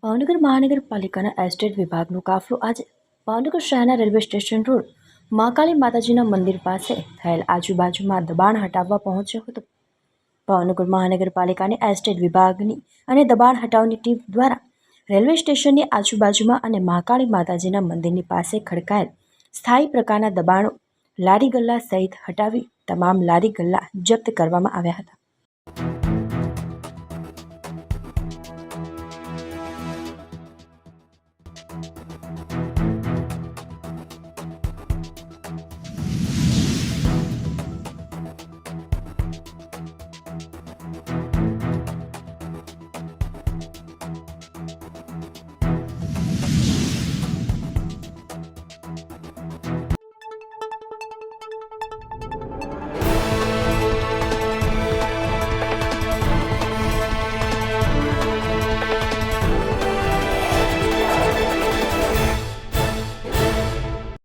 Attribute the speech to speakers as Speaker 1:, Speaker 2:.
Speaker 1: ભાવનગર મહાનગરપાલિકાના એસ્ટેટ વિભાગનો કાફલો આજે ભાવનગર શહેરના રેલવે સ્ટેશન રોડ મહાકાળી માતાજીના મંદિર પાસે થયેલ આજુબાજુમાં દબાણ હટાવવા પહોંચ્યો હતો. ભાવનગર મહાનગરપાલિકાની એસ્ટેટ વિભાગની અને દબાણ હટાવની ટીમ દ્વારા રેલવે સ્ટેશનની આજુબાજુમાં અને મહાકાળી માતાજીના મંદિરની પાસે ખડકાયેલ સ્થાયી પ્રકારના દબાણો, લારી ગલ્લા સહિત હટાવી તમામ લારી ગલ્લા જપ્ત કરવામાં આવ્યા હતા.